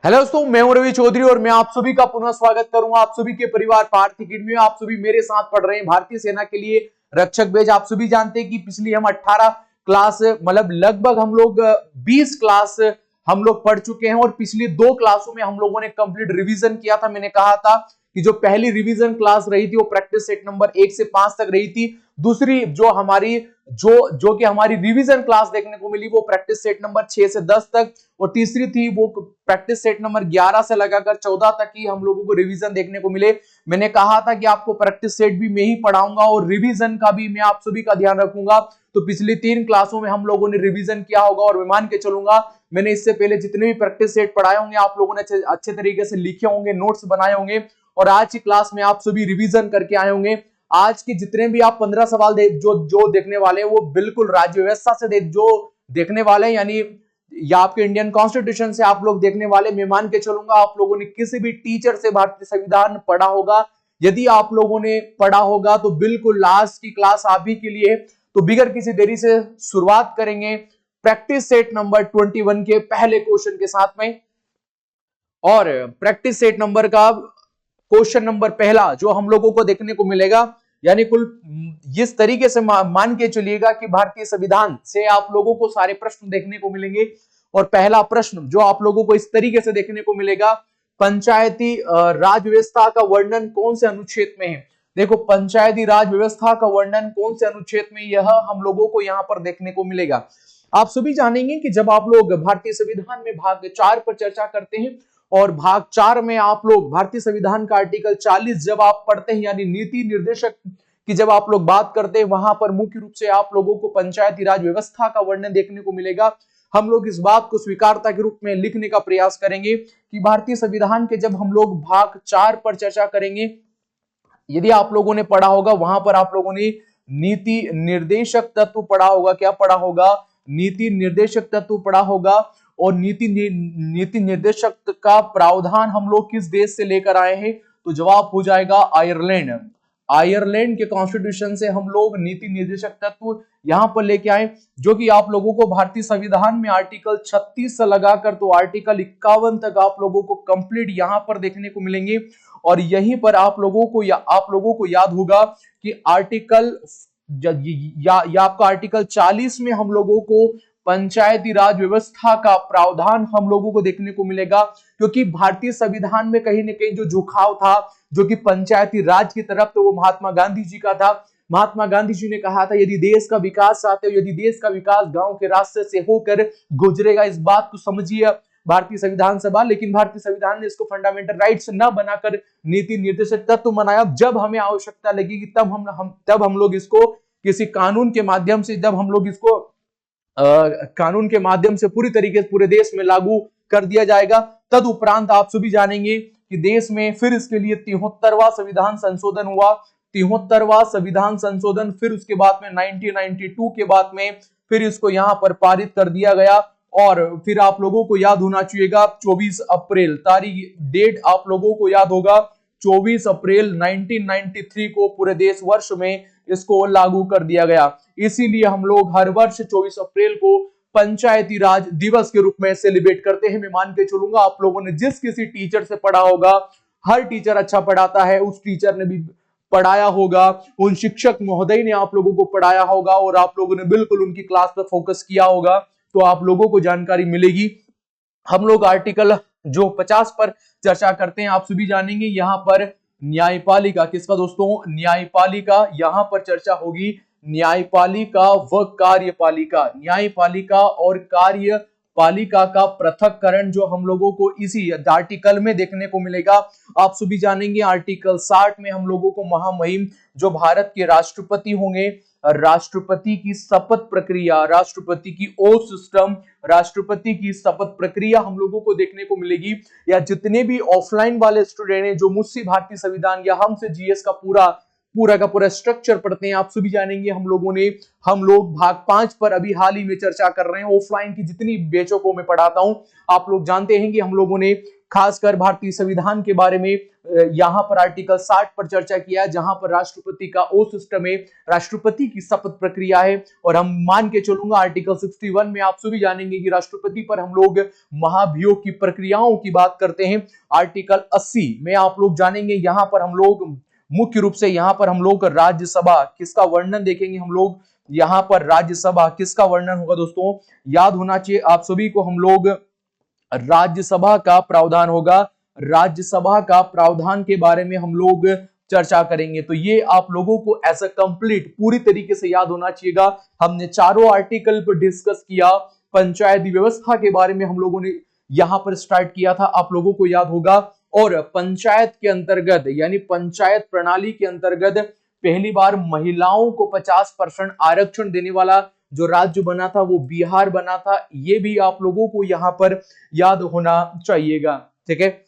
Hello दोस्तों, मैं हूं रवि चौधरी और मैं आप सभी का पुनः स्वागत करूंगा। आप सभी के परिवार पार्थ अकेडमी में। आप सभी मेरे साथ पढ़ रहे हैं भारतीय सेना के लिए रक्षक बैच। आप सभी जानते हैं कि पिछली हम 18 क्लास मतलब लगभग हम लोग 20 क्लास हम लोग पढ़ चुके हैं और पिछली 2 क्लासों में हम लोगों ने कंप्लीट रिवीजन किया था। मैंने कहा था कि जो पहली रिवीजन क्लास रही थी वो प्रैक्टिस सेट नंबर 1 से 5 तक रही थी। दूसरी जो कि हमारी रिवीजन क्लास देखने को मिली वो प्रैक्टिस सेट नंबर 6 से 10 तक, और तीसरी थी वो प्रैक्टिस सेट नंबर 11 से लगाकर 14 तक ही हम लोगों को रिवीजन देखने को मिले। मैंने कहा था कि आपको प्रैक्टिस सेट भी मैं ही पढ़ाऊंगा और रिवीजन का भी मैं आप सभी का ध्यान रखूंगा। तो पिछली 3 क्लासों में हम लोगों ने रिवीजन किया होगा और मैं मान के चलूंगा मैंने इससे पहले जितने भी प्रैक्टिस सेट पढ़ाए होंगे आप लोगों ने अच्छे तरीके से लिखे होंगे, नोट्स बनाए होंगे और आज की क्लास में आप सभी रिवीजन करके आए होंगे। आज के जितने भी आप 15 सवाल जो देखने वाले हैं वो बिल्कुल राज्य व्यवस्था से जो देखने वाले हैं, यानी या आपके इंडियन कॉन्स्टिट्यूशन से आप लोग देखने वाले। मैं मान के चलूंगा आप लोगों ने किसी भी टीचर से भारतीय संविधान पढ़ा होगा। यदि आप लोगों ने पढ़ा होगा तो बिल्कुल लास्ट की क्लास आप ही के लिए। तो बिगर किसी देरी से शुरुआत करेंगे प्रैक्टिस सेट नंबर 21 के पहले क्वेश्चन के साथ में। और प्रैक्टिस सेट नंबर का क्वेश्चन नंबर पहला जो हम लोगों को देखने को मिलेगा, यानी कुल इस तरीके से मान के चलिएगा कि भारतीय संविधान से आप लोगों को सारे प्रश्न देखने को मिलेंगे। और पहला प्रश्न जो आप लोगों को इस तरीके से देखने को मिलेगा, पंचायती राज व्यवस्था का वर्णन कौन से अनुच्छेद में है। देखो, पंचायती राज व्यवस्था का वर्णन कौन से अनुच्छेद में, यह हम लोगों को यहां पर देखने को मिलेगा। आप सभी जानेंगे कि जब आप लोग भारतीय संविधान में भाग 4 पर चर्चा करते हैं और भाग 4 में आप लोग भारतीय संविधान का आर्टिकल 40 जब आप पढ़ते हैं, यानी नीति निर्देशक की जब आप लोग बात करते हैं, वहां पर मुख्य रूप से आप लोगों को पंचायती राज व्यवस्था का वर्णन देखने को मिलेगा। हम लोग इस बात को स्वीकारता के रूप में लिखने का प्रयास करेंगे कि भारतीय संविधान के जब हम लोग भाग 4 पर चर्चा करेंगे, यदि आप लोगों ने पढ़ा होगा वहां पर आप लोगों ने नीति निर्देशक तत्व पढ़ा होगा। क्या पढ़ा होगा? नीति निर्देशक तत्व पढ़ा होगा। और नीति निर्देशक का प्रावधान हम लोग किस देश से लेकर आए हैं? तो जवाब हो जाएगा आयरलैंड। आयरलैंड के कॉन्स्टिट्यूशन से हम लोग नीति निर्देशक तत्व यहां पर लेके आए, जो कि आप लोगों को भारतीय संविधान में आर्टिकल 36 से लगाकर तो आर्टिकल 51 तक आप लोगों को कंप्लीट यहां पर देखने को मिलेंगे। और यहीं पर आप लोगों को याद होगा कि आर्टिकल या आपका आर्टिकल 40 में हम लोगों को पंचायती राज व्यवस्था का प्रावधान हम लोगों को देखने को मिलेगा, क्योंकि भारतीय संविधान में कहीं ना कहीं जो झुकाव था जो कि पंचायती राज की तरफ, तो वो महात्मा गांधी जी का था। महात्मा गांधी जी ने कहा था यदि देश का विकास चाहते हो, यदि देश का विकास गांव के रास्ते से होकर गुजरेगा, इस बात को समझिए भारतीय संविधान सभा। लेकिन भारतीय संविधान ने इसको फंडामेंटल राइट्स न बनाकर नीति निर्देशक तत्व बनाया। जब हमें आवश्यकता लगेगी तब हम लोग इसको किसी कानून के माध्यम से, जब हम लोग इसको कानून के माध्यम से पूरी तरीके से पूरे देश में लागू कर दिया जाएगा। तद उपरांत आप सभी जानेंगे कि देश में फिर इसके लिए 73वां संविधान संशोधन हुआ। 73वां संविधान संशोधन, फिर उसके बाद में 1992 के बाद में फिर इसको यहां पर पारित कर दिया गया। और फिर आप लोगों को याद होना चाहिएगा 24 अप्रैल तारीख, डेट आप लोगों को याद होगा 24 अप्रैल 1993 को पूरे देश वर्ष में इसको लागू कर दिया गया। इसीलिए हम लोग हर वर्ष 24 अप्रैल को पंचायती राज दिवस के रूप में सेलिब्रेट करते हैं। मैं मान के चलूंगा आप लोगों ने जिस किसी टीचर से पढ़ा होगा, हर टीचर अच्छा पढ़ाता है, उस टीचर ने भी पढ़ाया होगा, उन शिक्षक महोदय ने आप लोगों को पढ़ाया होगा और आप लोगों ने बिल्कुल उनकी क्लास पर फोकस किया होगा, तो आप लोगों को जानकारी मिलेगी। हम लोग आर्टिकल जो 50 पर चर्चा करते हैं, आप सभी जानेंगे यहां पर न्यायपालिका, किसका दोस्तों? न्यायपालिका, यहां पर चर्चा होगी न्यायपालिका व कार्यपालिका। न्यायपालिका और कार्यपालिका का पृथक्करण जो हम लोगों को इसी आर्टिकल में देखने को मिलेगा। आप सभी जानेंगे आर्टिकल 60 में हम लोगों को महामहिम जो भारत के राष्ट्रपति होंगे, राष्ट्रपति की शपथ प्रक्रिया, राष्ट्रपति की ओथ सिस्टम, राष्ट्रपति की शपथ प्रक्रिया हम लोगों को देखने को मिलेगी। या जितने भी ऑफलाइन वाले स्टूडेंट हैं जो मुझसे भारतीय संविधान या हमसे जीएस का पूरा स्ट्रक्चर पढ़ते हैं, आप सभी जानेंगे हम लोग भाग 5 पर अभी हाल ही में चर्चा कर रहे हैं। ऑफलाइन की जितनी बैचों को मैं पढ़ाता हूं, आप लोग जानते हैं कि हम लोगों ने खासकर भारतीय संविधान के बारे में यहाँ पर आर्टिकल 60 पर चर्चा किया है, जहां पर राष्ट्रपति का ओ सिस्टम है, राष्ट्रपति की शपथ प्रक्रिया है। और हम मान के चलूंगा आर्टिकल 61 में आप सभी जानेंगे कि राष्ट्रपति पर हम लोग महाभियोग की प्रक्रियाओं की बात करते हैं। आर्टिकल 80 में आप लोग जानेंगे, यहाँ पर हम लोग मुख्य रूप से यहाँ पर हम लोग राज्यसभा किसका वर्णन देखेंगे। हम लोग यहाँ पर राज्यसभा किसका वर्णन होगा दोस्तों, याद होना चाहिए आप सभी को, हम लोग राज्यसभा का प्रावधान होगा। राज्यसभा का प्रावधान के बारे में हम लोग चर्चा करेंगे। तो ये आप लोगों को ऐसा कंप्लीट पूरी तरीके से याद होना चाहिएगा। हमने चारों आर्टिकल पर डिस्कस किया। पंचायती व्यवस्था के बारे में हम लोगों ने यहां पर स्टार्ट किया था, आप लोगों को याद होगा। और पंचायत के अंतर्गत यानी पंचायत प्रणाली के अंतर्गत पहली बार महिलाओं को 50% आरक्षण देने वाला जो राज्य बना था वो बिहार बना था। ये भी आप लोगों को यहाँ पर याद होना चाहिएगा। ठीक है,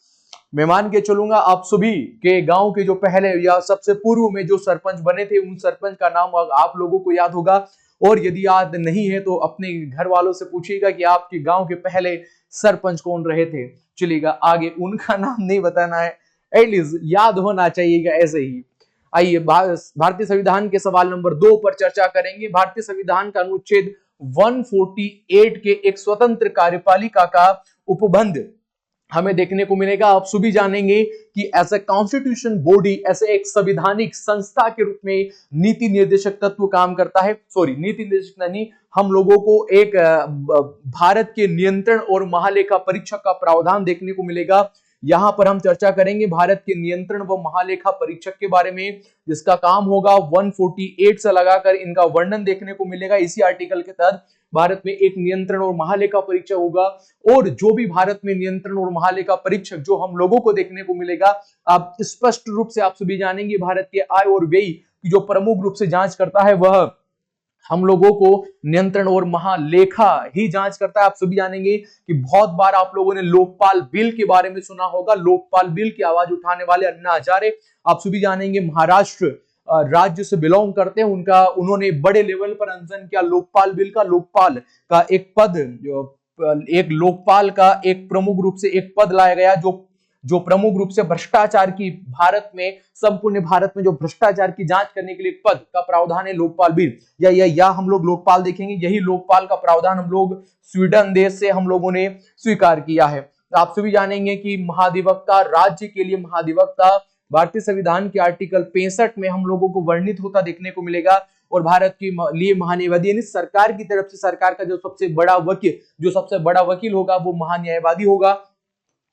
मैं मान के चलूंगा आप सभी के गांव के जो पहले या सबसे पूर्व में जो सरपंच बने थे उन सरपंच का नाम आप लोगों को याद होगा। और यदि याद नहीं है तो अपने घर वालों से पूछिएगा कि आपके गांव के पहले सरपंच कौन रहे थे। चलिएगा आगे, उनका नाम नहीं बताना है, एटलीस्ट याद होना चाहिएगा ऐसे ही। आइए भारतीय संविधान के सवाल नंबर 2 पर चर्चा करेंगे। भारतीय संविधान का अनुच्छेद 148 के एक स्वतंत्र कार्यपालिका का उपबंध हमें देखने को मिलेगा। आप सभी जानेंगे कि एज ए कॉन्स्टिट्यूशन बॉडी, ऐसे एक संवैधानिक संस्था के रूप में नीति निर्देशक तत्व काम करता है। सॉरी, नीति निर्देशक नहीं, हम लोगों को एक भारत के नियंत्रण और महालेखा परीक्षक का प्रावधान देखने को मिलेगा। यहां पर हम चर्चा करेंगे भारत के नियंत्रण व महालेखा परीक्षक के बारे में, जिसका काम होगा 148 से लगाकर इनका वर्णन देखने को मिलेगा। इसी आर्टिकल के तहत भारत में एक नियंत्रण और महालेखा परीक्षक होगा। और जो भी भारत में नियंत्रण और महालेखा परीक्षक जो हम लोगों को देखने को मिलेगा, आप स्पष्ट रूप से आप सभी जानेंगे भारत के आय और व्यय की जो प्रमुख रूप से जांच करता है वह हम लोगों को नियंत्रण और महालेखा ही जांच करता है। आप सभी जानेंगे कि बहुत बार आप लोगों ने लोकपाल बिल के बारे में सुना होगा। लोकपाल बिल की आवाज उठाने वाले अन्ना हजारे आप सभी जानेंगे, महाराष्ट्र राज्य से बिलोंग करते हैं। उन्होंने बड़े लेवल पर अनशन किया लोकपाल बिल का। लोकपाल का एक पद, एक लोकपाल का एक प्रमुख रूप से एक पद लाया गया जो प्रमुख रूप से भ्रष्टाचार की भारत में, संपूर्ण भारत में जो भ्रष्टाचार की जांच करने के लिए पद का प्रावधान है लोकपाल बिल। या हम लोग लोकपाल देखेंगे। यही लोकपाल का प्रावधान हम लोग स्वीडन देश से हम लोगों ने स्वीकार किया है। आप सभी जानेंगे कि महाधिवक्ता, राज्य के लिए महाधिवक्ता भारतीय संविधान के आर्टिकल 65 में हम लोगों को वर्णित होता देखने को मिलेगा। और भारत के लिए महान्यायवादी यानी सरकार की तरफ से सरकार का जो सबसे बड़ा वकील होगा वो महान्यायवादी होगा।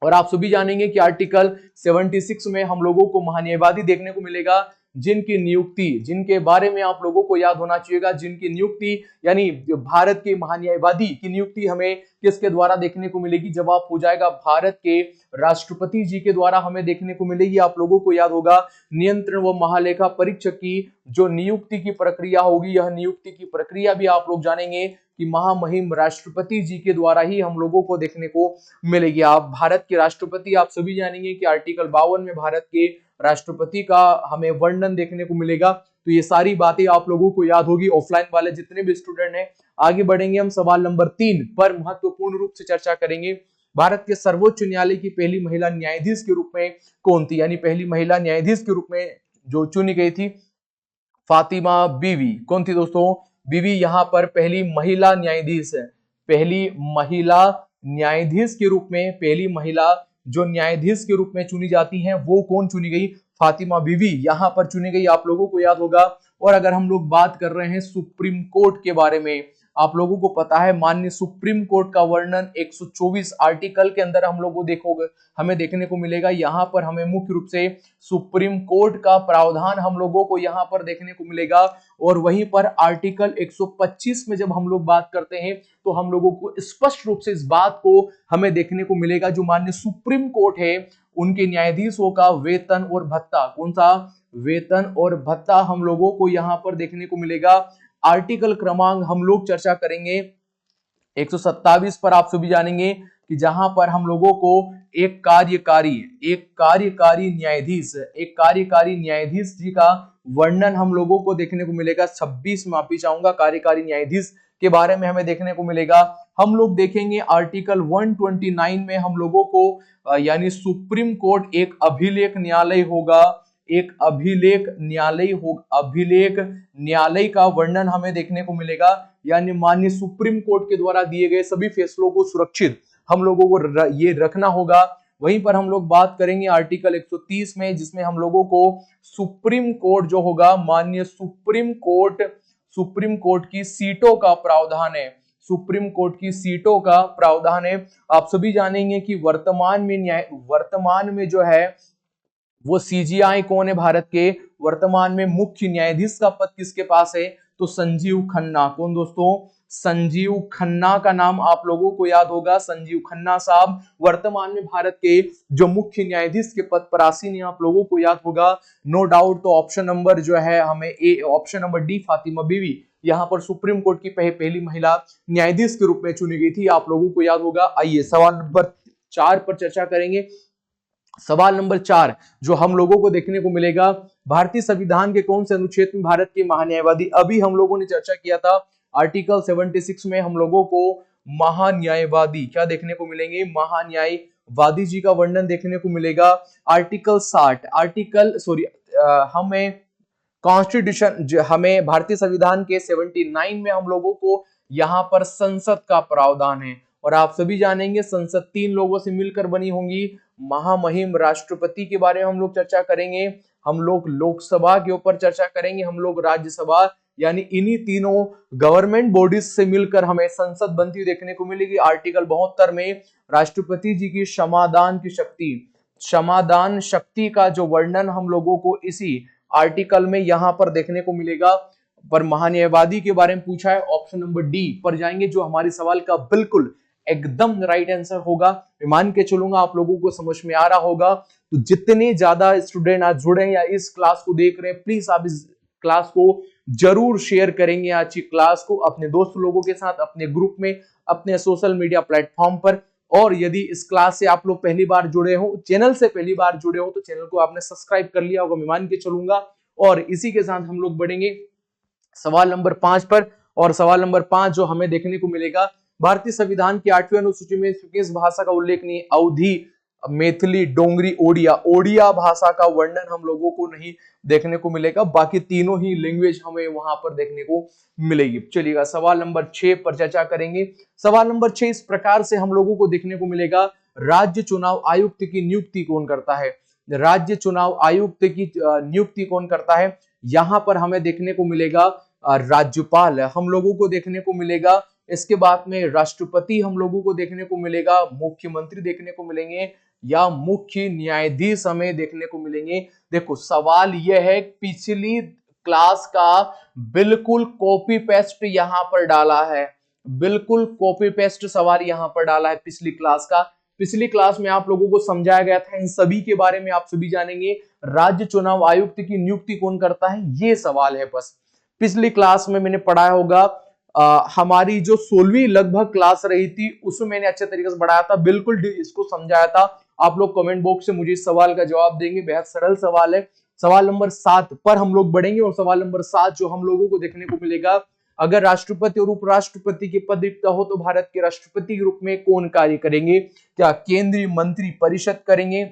और आप सभी जानेंगे कि आर्टिकल 76 में हम लोगों को महान्यायवादी देखने को मिलेगा, जिनकी नियुक्ति, जिनके बारे में आप लोगों को याद होना चाहिएगा, जिनकी नियुक्ति यानी भारत के महान्यायवादी की नियुक्ति हमें किसके द्वारा देखने को मिलेगी, जवाब हो जाएगा भारत के राष्ट्रपति जी के द्वारा हमें देखने को मिलेगी। आप लोगों को याद होगा नियंत्रण व महालेखा परीक्षक की जो नियुक्ति की प्रक्रिया होगी, यह नियुक्ति की प्रक्रिया भी आप लोग जानेंगे कि महामहिम राष्ट्रपति जी के द्वारा ही हम लोगों को देखने को मिलेगी। आप भारत के राष्ट्रपति आप सभी जानेंगे कि आर्टिकल 52 में भारत के राष्ट्रपति का हमें वर्णन देखने को मिलेगा। तो ये सारी बातें आप लोगों को याद होगी, ऑफलाइन वाले जितने भी स्टूडेंट हैं। आगे बढ़ेंगे, हम सवाल नंबर 3 पर महत्वपूर्ण रूप से चर्चा करेंगे। भारत के सर्वोच्च न्यायालय की पहली महिला न्यायाधीश के रूप में कौन थी, यानी पहली महिला न्यायाधीश के रूप में जो चुनी गई थी, फातिमा बीवी। कौन थी दोस्तों? बीवी यहाँ पर पहली महिला न्यायाधीश है। पहली महिला न्यायाधीश के रूप में, पहली महिला जो न्यायाधीश के रूप में चुनी जाती हैं वो कौन चुनी गई? फातिमा बीवी यहाँ पर चुनी गई, आप लोगों को याद होगा। और अगर हम लोग बात कर रहे हैं सुप्रीम कोर्ट के बारे में, आप लोगों को पता है माननीय सुप्रीम कोर्ट का वर्णन 124 आर्टिकल के अंदर हम लोगों देखोगे हमें देखने को मिलेगा। यहाँ पर हमें मुख्य रूप से सुप्रीम कोर्ट का प्रावधान हम लोगों को यहाँ पर देखने को मिलेगा। और वहीं पर आर्टिकल 125 में जब हम लोग बात करते हैं तो हम लोगों को स्पष्ट रूप से इस बात को हमें देखने को मिलेगा, जो माननीय सुप्रीम कोर्ट है उनके न्यायाधीशों का वेतन और भत्ता, कौन सा? वेतन और भत्ता हम लोगों को यहाँ पर देखने को मिलेगा। आर्टिकल क्रमांक हम लोग चर्चा करेंगे 127 पर। आप सभी जानेंगे कि जहां पर हम लोगों को एक कार्यकारी न्यायाधीश जी का वर्णन हम लोगों को देखने को मिलेगा। 26 माफी चाहूंगा, कार्यकारी न्यायाधीश के बारे में हमें देखने को मिलेगा। हम लोग देखेंगे आर्टिकल 129 में हम लोगों को यानी सुप्रीम कोर्ट एक अभिलेख न्यायालय होगा, एक अभिलेख न्यायालय का वर्णन हमें देखने को मिलेगा, यानी माननीय सुप्रीम कोर्ट के द्वारा दिए गए सभी फैसलों को सुरक्षित हम लोगों को ये रखना होगा। वहीं पर हम लोग बात करेंगे आर्टिकल 130 में, जिसमें हम लोगों को सुप्रीम कोर्ट जो होगा, माननीय सुप्रीम कोर्ट की सीटों का प्रावधान है, सुप्रीम कोर्ट की सीटों का प्रावधान है। आप सभी जानेंगे कि वर्तमान में जो है वो सीजीआई कौन है भारत के, वर्तमान में मुख्य न्यायाधीश का पद किसके पास है, तो संजीव खन्ना। कौन दोस्तों, संजीव खन्ना का नाम आप लोगों को याद होगा। संजीव खन्ना साहब वर्तमान में भारत के जो मुख्य न्यायाधीश के पद पर आसीन है, आप लोगों को याद होगा नो डाउट। तो ऑप्शन नंबर जो है हमें ऑप्शन नंबर डी फातिमा बीवी यहाँ पर सुप्रीम कोर्ट की पहली महिला न्यायाधीश के रूप में चुनी गई थी, आप लोगों को याद होगा। आइए सवाल नंबर 4 पर चर्चा करेंगे। सवाल नंबर 4 जो हम लोगों को देखने को मिलेगा, भारतीय संविधान के कौन से अनुच्छेद में भारत के महान्यायवादी, अभी हम लोगों ने चर्चा किया था आर्टिकल 76 में हम लोगों को महान्यायवादी क्या देखने को मिलेंगे, महान्यायवादी जी का वर्णन देखने को मिलेगा। हमें कॉन्स्टिट्यूशन, हमें भारतीय संविधान के 79 में हम लोगों को यहाँ पर संसद का प्रावधान है, और आप सभी जानेंगे संसद 3 लोगों से मिलकर बनी होंगी। महामहिम राष्ट्रपति के बारे में हम लोग चर्चा करेंगे, हम लोग लोकसभा के ऊपर चर्चा करेंगे, हम लोग राज्यसभा, यानी इन्हीं तीनों गवर्नमेंट बॉडीज से मिलकर हमें संसद बनती देखने को मिलेगी। आर्टिकल 72 में राष्ट्रपति जी की क्षमादान शक्ति का जो वर्णन हम लोगों को इसी आर्टिकल में यहां पर देखने को मिलेगा। पर महान्यायवादी के बारे में पूछा है, ऑप्शन नंबर डी पर जाएंगे, जो हमारे सवाल का बिल्कुल एकदम राइट आंसर होगा। मैं मान के चलूंगा आप लोगों को समझ में आ रहा होगा। तो जितने ज्यादा स्टूडेंट आज जुड़े हैं या इस क्लास को देख रहे हैं, प्लीज आप इस क्लास को जरूर शेयर करेंगे, आज की क्लास को अपने दोस्त लोगों के साथ, अपने ग्रुप में, अपने सोशल मीडिया प्लेटफॉर्म पर। और यदि इस क्लास से आप लोग पहली बार जुड़े हो, चैनल से पहली बार जुड़े हो, तो चैनल को आपने सब्सक्राइब कर लिया होगा, मैं मान के चलूंगा। और इसी के साथ हम लोग बढ़ेंगे सवाल नंबर 5 पर। और सवाल नंबर 5 जो हमें देखने को मिलेगा, भारतीय संविधान की 8वीं अनुसूची में किस भाषा का उल्लेख नहीं है, अवधी, मैथिली, डोंगरी, ओडिया भाषा का वर्णन हम लोगों को नहीं देखने को मिलेगा, बाकी तीनों ही लैंग्वेज हमें वहां पर देखने को मिलेगी। चलिएगा सवाल नंबर 6 पर चर्चा करेंगे। सवाल नंबर 6 इस प्रकार से हम लोगों को देखने को मिलेगा, राज्य चुनाव आयुक्त की नियुक्ति कौन करता है, राज्य चुनाव आयुक्त की नियुक्ति कौन करता है, यहां पर हमें देखने को मिलेगा राज्यपाल हम लोगों को देखने को मिलेगा। इसके बाद में राष्ट्रपति हम लोगों को देखने को मिलेगा, मुख्यमंत्री देखने को मिलेंगे, या मुख्य न्यायाधीश हमें देखने को मिलेंगे। देखो सवाल यह है, पिछली क्लास का बिल्कुल कॉपी पेस्ट यहां पर डाला है, बिल्कुल कॉपी पेस्ट सवाल यहां पर डाला है पिछली क्लास का। पिछली क्लास में आप लोगों को समझाया गया था, इन सभी के बारे में आप सभी जानेंगे। राज्य चुनाव आयुक्त की नियुक्ति कौन करता है, ये सवाल है बस। पिछली क्लास में मैंने पढ़ाया होगा, हमारी जो 16वीं लगभग क्लास रही थी उसमें मैंने अच्छे तरीके से पढ़ाया था, बिल्कुल इसको समझाया था। आप लोग कमेंट बॉक्स से मुझे इस सवाल का जवाब देंगे, बेहद सरल सवाल है। सवाल नंबर 7 पर हम लोग बढ़ेंगे, और सवाल नंबर 7 जो हम लोगों को देखने को मिलेगा, अगर राष्ट्रपति और उपराष्ट्रपति के पद रिक्त हो तो भारत के राष्ट्रपति के रूप में कौन कार्य करेंगे, क्या केंद्रीय मंत्री परिषद करेंगे,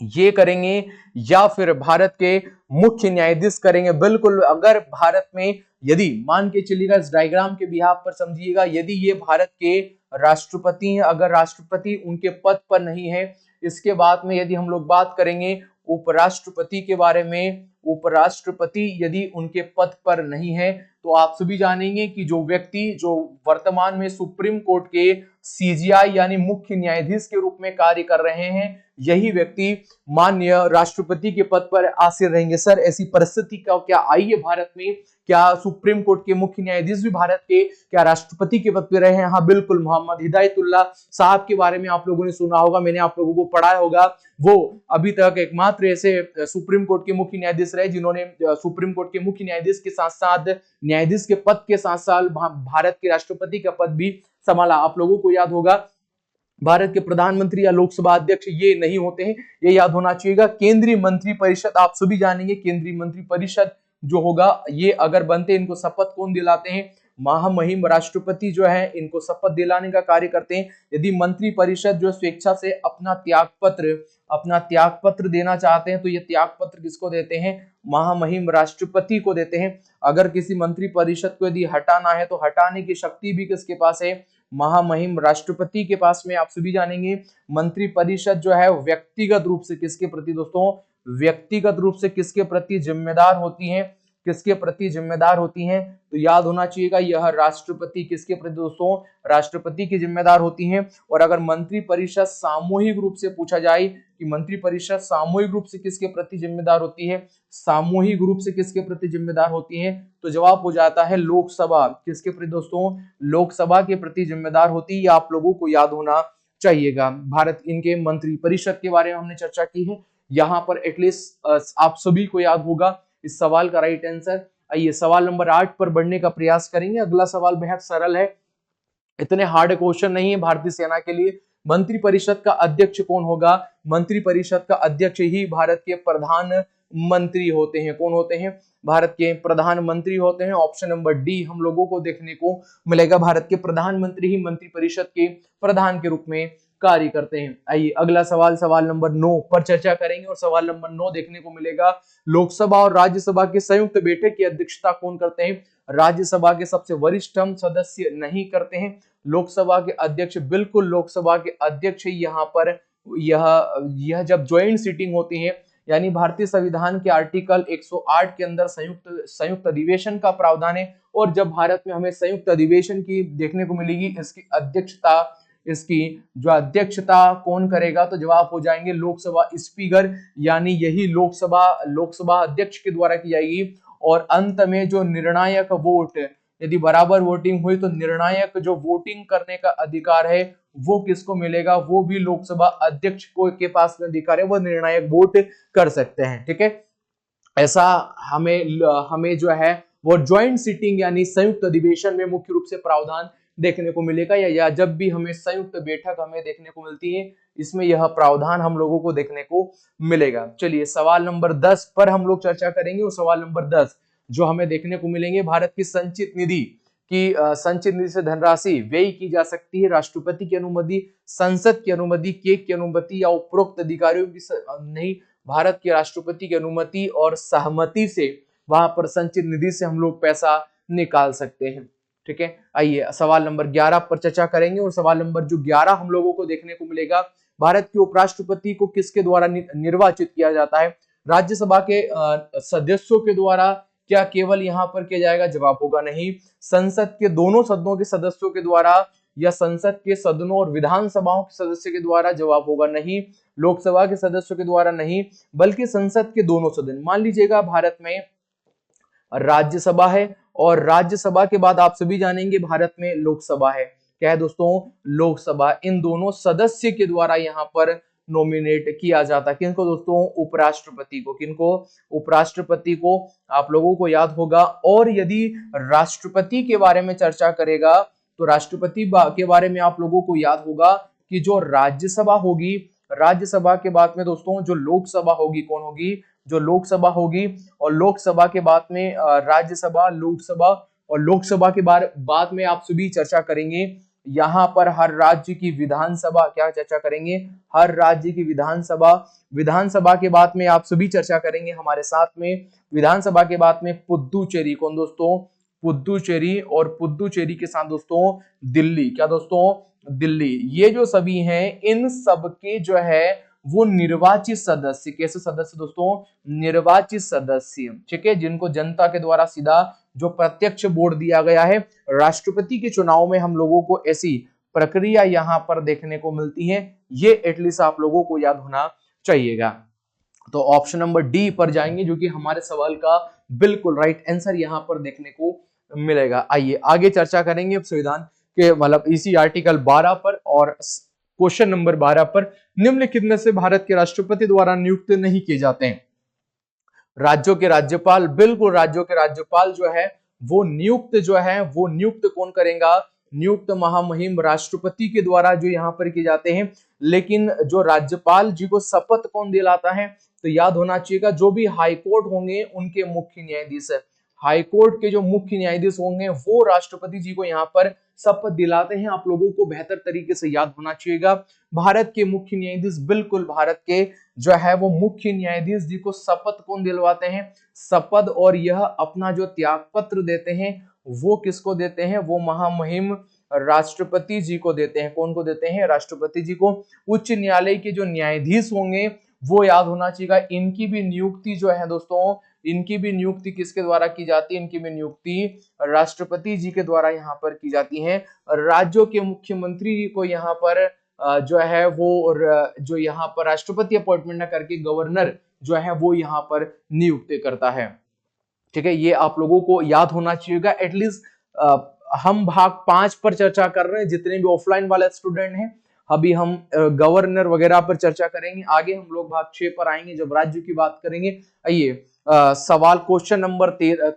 ये करेंगे, या फिर भारत के मुख्य न्यायाधीश करेंगे। बिल्कुल, अगर भारत में यदि मान के चलिएगा, इस डायग्राम के बिहाफ पर समझिएगा, यदि ये भारत के राष्ट्रपति हैं, अगर राष्ट्रपति उनके पद पर नहीं है, इसके बाद में यदि हम लोग बात करेंगे उपराष्ट्रपति के बारे में, उपराष्ट्रपति यदि उनके पद पर नहीं है, तो आप सभी जानेंगे कि जो व्यक्ति जो वर्तमान में सुप्रीम कोर्ट के सीजीआई यानी मुख्य न्यायाधीश के रूप में कार्य कर रहे हैं, यही व्यक्ति माननीय राष्ट्रपति के पद पर आसीन रहेंगे। सर ऐसी परिस्थिति का क्या आई है भारत में, क्या सुप्रीम कोर्ट के मुख्य न्यायाधीश भी भारत के क्या राष्ट्रपति के पद पर रहे हैं? हाँ बिल्कुल, मोहम्मद हिदायतुल्लाह साहब के बारे में आप लोगों ने सुना होगा, मैंने आप लोगों को पढ़ाया होगा। वो अभी तक एकमात्र ऐसे सुप्रीम कोर्ट के मुख्य न्यायाधीश रहे जिन्होंने सुप्रीम कोर्ट के मुख्य न्यायाधीश के साथ साथ न्यायाधीश के पद के साथ साथ भारत के राष्ट्रपति का पद भी संभाला। आप लोगों को याद होगा, भारत के प्रधानमंत्री या लोकसभा अध्यक्ष ये नहीं होते हैं, ये याद होना चाहिएगा। केंद्रीय मंत्री परिषद आप सभी जानेंगे, केंद्रीय मंत्री परिषद जो होगा, ये अगर बनते, इनको शपथ कौन दिलाते हैं? महामहिम राष्ट्रपति जो है इनको शपथ दिलाने का कार्य करते हैं। यदि मंत्री परिषद जो स्वेच्छा से अपना त्याग पत्र देना चाहते हैं तो ये त्याग पत्र किसको देते हैं? महामहिम राष्ट्रपति को देते हैं। अगर किसी मंत्री परिषद को यदि हटाना है तो हटाने की शक्ति भी किसके पास है? महामहिम राष्ट्रपति के पास में। आप सभी जानेंगे मंत्री परिषद जो है व्यक्तिगत रूप से किसके प्रति दोस्तों? व्यक्तिगत रूप से किसके प्रति जिम्मेदार होती हैं? किसके प्रति जिम्मेदार होती हैं? तो याद होना चाहिएगा यह राष्ट्रपति किसके प्रति दोस्तों? राष्ट्रपति की जिम्मेदार होती हैं। और अगर मंत्री परिषद सामूहिक रूप से पूछा जाए कि मंत्री परिषद सामूहिक रूप से किसके प्रति जिम्मेदार होती है? सामूहिक रूप से किसके प्रति जिम्मेदार होती है? तो जवाब हो जाता है लोकसभा। किसके प्रति दोस्तों? लोकसभा के प्रति जिम्मेदार होती है। आप लोगों को याद होना चाहिएगा। भारत इनके मंत्री परिषद के बारे में हमने चर्चा की है। यहाँ पर एटलीस्ट आप सभी को याद होगा इस सवाल का राइट आंसर। आइए सवाल नंबर 8 पर बढ़ने का प्रयास करेंगे। अगला सवाल बेहद सरल है, इतने हार्ड क्वेश्चन नहीं है भारतीय सेना के लिए। मंत्री परिषद का अध्यक्ष कौन होगा? मंत्री परिषद का अध्यक्ष ही भारत के प्रधानमंत्री होते हैं। कौन होते हैं? भारत के प्रधानमंत्री होते हैं। ऑप्शन नंबर डी हम लोगों को देखने को मिलेगा। भारत के प्रधानमंत्री ही मंत्री परिषद के प्रधान के रूप में कार्य करते हैं। आइए अगला सवाल, सवाल नंबर 9 पर चर्चा करेंगे। और सवाल नंबर 9 देखने को मिलेगा, लोकसभा और राज्यसभा की संयुक्त बैठक की अध्यक्षता कौन करते हैं? राज्यसभा के सबसे वरिष्ठ सदस्य नहीं करते हैं, लोकसभा के अध्यक्ष। बिल्कुल लोकसभा के अध्यक्ष ही यहाँ पर यह जब ज्वाइंट सीटिंग होती है, यानी भारतीय संविधान के आर्टिकल 108 के अंदर संयुक्त अधिवेशन का प्रावधान है। और जब भारत में हमें संयुक्त अधिवेशन की देखने को मिलेगी, इसकी जो अध्यक्षता कौन करेगा? तो जवाब हो जाएंगे लोकसभा स्पीकर, यानी यही लोकसभा अध्यक्ष के द्वारा की जाएगी। और अंत में जो निर्णायक वोट, यदि बराबर वोटिंग हुई तो निर्णायक जो वोटिंग करने का अधिकार है वो किसको मिलेगा? वो भी लोकसभा अध्यक्ष को के पास में अधिकार है, वो निर्णायक वोट कर सकते हैं। ठीक है, ऐसा हमें जो है वो ज्वाइंट सीटिंग यानी संयुक्त अधिवेशन में मुख्य रूप से प्रावधान देखने को मिलेगा। या जब भी हमें संयुक्त बैठक हमें देखने को मिलती है, इसमें यह प्रावधान हम लोगों को देखने को मिलेगा। चलिए सवाल नंबर 10 पर हम लोग चर्चा करेंगे। और सवाल नंबर 10 जो हमें देखने को मिलेंगे, भारत की संचित निधि से धनराशि व्यय की जा सकती है राष्ट्रपति की अनुमति, संसद की अनुमति, केक की अनुमति या उपरोक्त अधिकारियों की नहीं, भारत के राष्ट्रपति की अनुमति और सहमति से वहां पर संचित निधि से हम लोग पैसा निकाल सकते हैं। ठीक है, आइए सवाल नंबर 11 पर चर्चा करेंगे। और सवाल नंबर जो 11 हम लोगों को देखने को मिलेगा, भारत के उपराष्ट्रपति को किसके द्वारा निर्वाचित किया जाता है? राज्यसभा के सदस्यों के द्वारा क्या केवल यहाँ पर किया जाएगा? जवाब होगा नहीं। संसद के दोनों सदनों के सदस्यों के द्वारा या संसद के सदनों और विधानसभाओं के सदस्य के द्वारा? जवाब होगा नहीं। लोकसभा के सदस्यों के द्वारा नहीं, बल्कि संसद के दोनों सदन। मान लीजिएगा भारत में राज्यसभा है और राज्यसभा के बाद आप सभी जानेंगे भारत में लोकसभा है। क्या है दोस्तों? लोकसभा। इन दोनों सदस्य के द्वारा यहाँ पर नॉमिनेट किया जाता है। किनको दोस्तों? उपराष्ट्रपति को। किनको? उपराष्ट्रपति को। आप लोगों को याद होगा। और यदि राष्ट्रपति के बारे में चर्चा करेगा तो राष्ट्रपति के बारे में आप लोगों को याद होगा कि जो राज्यसभा होगी, राज्यसभा के बाद में दोस्तों जो लोकसभा होगी, कौन होगी? जो लोकसभा होगी। और लोकसभा के बाद में राज्यसभा, लोकसभा, और लोकसभा के बाद में आप सभी चर्चा करेंगे यहाँ पर हर राज्य की विधानसभा। क्या चर्चा करेंगे? हर राज्य की विधानसभा। विधानसभा के बाद में आप सभी चर्चा करेंगे हमारे साथ में, विधानसभा के बाद में पुद्दुचेरी। कौन दोस्तों? पुद्दुचेरी। और पुद्दुचेरी के साथ दोस्तों दिल्ली। क्या दोस्तों? दिल्ली। ये जो सभी हैं, इन सब के जो है वो निर्वाचित सदस्य। कैसे सदस्य दोस्तों? निर्वाचित सदस्य। ठीक है, जिनको जनता के द्वारा सीधा जो प्रत्यक्ष वोट दिया गया है। राष्ट्रपति के चुनाव में हम लोगों को ऐसी प्रक्रिया यहाँ पर देखने को मिलती है। ये एटलीस्ट आप लोगों को याद होना चाहिएगा। तो ऑप्शन नंबर डी पर जाएंगे, जो कि हमारे सवाल का बिल्कुल राइट आंसर यहाँ पर देखने को मिलेगा। आइए आगे चर्चा करेंगे संविधान के मतलब इसी आर्टिकल 12 पर। और क्वेश्चन नंबर 12 पर, निम्नलिखित में से भारत के राष्ट्रपति द्वारा नियुक्त नहीं किए जाते हैं? राज्यों के राज्यपाल। बिल्कुल, राज्यों के राज्यपाल जो है वो नियुक्त कौन करेगा? नियुक्त महामहिम राष्ट्रपति के द्वारा जो यहाँ पर किए जाते हैं। लेकिन जो राज्यपाल जी को शपथ कौन दिलाता है? तो याद होना चाहिएगा जो भी हाईकोर्ट होंगे उनके मुख्य न्यायाधीश। हाईकोर्ट के जो मुख्य न्यायाधीश होंगे वो राष्ट्रपति जी को यहाँ पर शपथ दिलाते हैं। आप लोगों को बेहतर तरीके से याद होना चाहिएगा। भारत के मुख्य न्यायाधीश, बिल्कुल भारत के जो है वो मुख्य न्यायाधीश जी को शपथ कौन दिलवाते हैं? शपथ और यह अपना जो त्याग पत्र देते हैं वो किसको देते हैं? वो महामहिम राष्ट्रपति जी को देते हैं। कौन को देते हैं? राष्ट्रपति जी को। उच्च न्यायालय के जो न्यायाधीश होंगे वो याद होना चाहिए, इनकी भी नियुक्ति जो है दोस्तों, इनकी भी नियुक्ति किसके द्वारा की जाती है? इनकी भी नियुक्ति राष्ट्रपति जी के द्वारा यहाँ पर की जाती है। राज्यों के मुख्यमंत्री को यहाँ पर जो है वो जो यहाँ पर राष्ट्रपति अपॉइंटमेंट न करके गवर्नर जो है वो यहाँ पर नियुक्ति करता है। ठीक है, ये आप लोगों को याद होना चाहिएगा। एटलीस्ट हम भाग 5 पर चर्चा कर रहे हैं, जितने भी ऑफलाइन वाले स्टूडेंट हैं। अभी हम गवर्नर वगैरह पर चर्चा करेंगे, आगे हम लोग भाग 6 पर आएंगे जब राज्य की बात करेंगे। आइए सवाल क्वेश्चन नंबर 13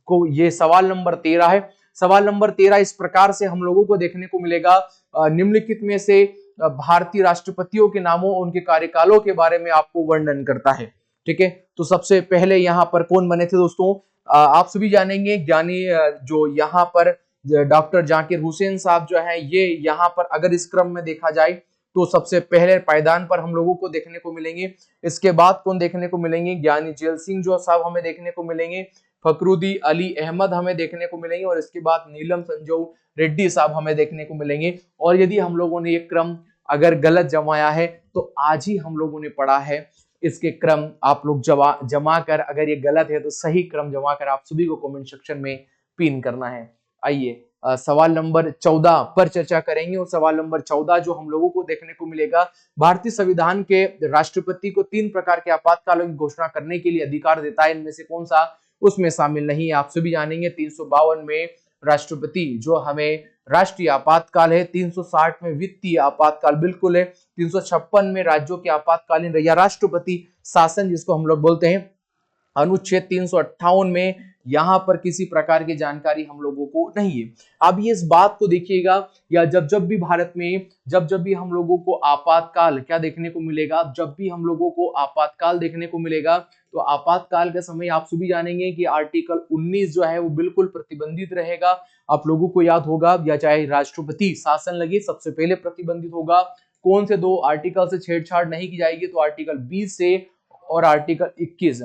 को, ये सवाल नंबर 13 है। सवाल नंबर 13 इस प्रकार से हम लोगों को देखने को मिलेगा, निम्नलिखित में से भारतीय राष्ट्रपतियों के नामों उनके कार्यकालों के बारे में आपको वर्णन करता है। ठीक है, तो सबसे पहले यहाँ पर कौन बने थे दोस्तों? आप सभी जानेंगे, ज्ञानी जो यहाँ पर डॉक्टर जाकिर हुसैन साहब जो है, ये यहाँ पर अगर इस क्रम में देखा जाए तो सबसे पहले पायदान पर हम लोगों को देखने को मिलेंगे। इसके बाद कौन देखने को मिलेंगे? ज्ञानी जेल सिंह जो साहब हमें देखने को मिलेंगे, फखरुद्दीन अली अहमद हमें देखने को मिलेंगे, और इसके बाद नीलम संजू रेड्डी साहब हमें देखने को मिलेंगे। और यदि हम लोगों ने ये क्रम अगर गलत जमाया है तो आज ही हम लोगों ने पढ़ा है, इसके क्रम आप लोग जमा कर, अगर ये गलत है तो सही क्रम जमा कर आप सभी को कमेंट सेक्शन में पिन करना है। आइए सवाल नंबर 14 पर चर्चा करेंगे। और सवाल नंबर 14 जो हम लोगों को देखने को मिलेगा, भारतीय संविधान के राष्ट्रपति को 3 प्रकार के आपातकालों की घोषणा करने के लिए अधिकार देता है, इनमें से कौन सा उसमें शामिल नहीं है? आप सभी जानेंगे। 352 में राष्ट्रपति जो हमें राष्ट्रीय आपातकाल है, 360 में वित्तीय आपातकाल बिल्कुल है, 356 में राज्यों के आपातकालीन या राष्ट्रपति शासन जिसको हम लोग बोलते हैं, अनुच्छेद 358 में यहां पर किसी प्रकार की जानकारी हम लोगों को नहीं है। अब ये इस बात को देखिएगा, या जब भी भारत में जब भी हम लोगों को आपातकाल क्या देखने को मिलेगा, जब भी हम लोगों को आपातकाल देखने को मिलेगा तो आपातकाल के समय आप सभी जानेंगे कि आर्टिकल 19 जो है वो बिल्कुल प्रतिबंधित रहेगा। आप लोगों को याद होगा, या चाहे राष्ट्रपति शासन लगे सबसे पहले प्रतिबंधित होगा। कौन से 2 आर्टिकल से छेड़छाड़ नहीं की जाएगी? तो आर्टिकल 20 से और आर्टिकल 21,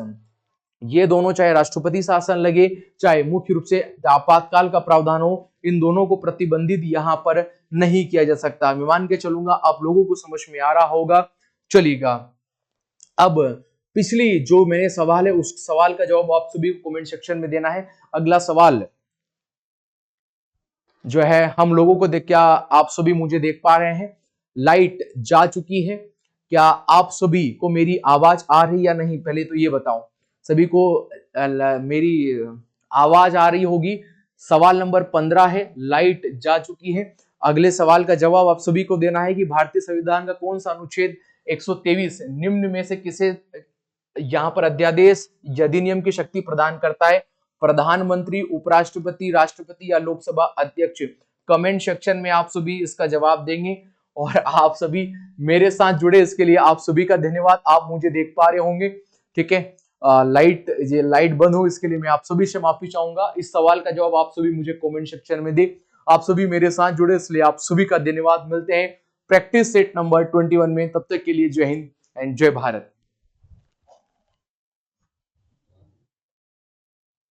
ये दोनों चाहे राष्ट्रपति शासन लगे चाहे मुख्य रूप से आपातकाल का प्रावधान हो, इन दोनों को प्रतिबंधित यहां पर नहीं किया जा सकता। मैं मान के चलूंगा आप लोगों को समझ में आ रहा होगा। चलिएगा, अब पिछली जो मैंने सवाल है उस सवाल का जवाब आप सभी को कमेंट सेक्शन में देना है। अगला सवाल जो है हम लोगों को क्या आप सभी मुझे देख पा रहे हैं? लाइट जा चुकी है, क्या आप सभी को मेरी आवाज आ रही या नहीं? पहले तो ये बताओ, सभी को मेरी आवाज आ रही होगी। सवाल नंबर 15 है, लाइट जा चुकी है। अगले सवाल का जवाब आप सभी को देना है कि भारतीय संविधान का कौन सा अनुच्छेद 123 निम्न में से किसे यहां पर अध्यादेश अधिनियम की शक्ति प्रदान करता है? प्रधानमंत्री, उपराष्ट्रपति, राष्ट्रपति या लोकसभा अध्यक्ष? कमेंट सेक्शन में आप सभी इसका जवाब देंगे। और आप सभी मेरे साथ जुड़े इसके लिए आप सभी का धन्यवाद। आप मुझे देख पा रहे होंगे, ठीक है। लाइट बंद हो इसके लिए मैं आप सभी से माफी चाहूंगा। इस सवाल का जवाब आप सभी मुझे कमेंट सेक्शन में दे। आप सभी मेरे साथ जुड़े इसलिए आप सभी का धन्यवाद। मिलते हैं प्रैक्टिस सेट नंबर 21 में, तब तक के लिए जय हिंद एंड जय भारत।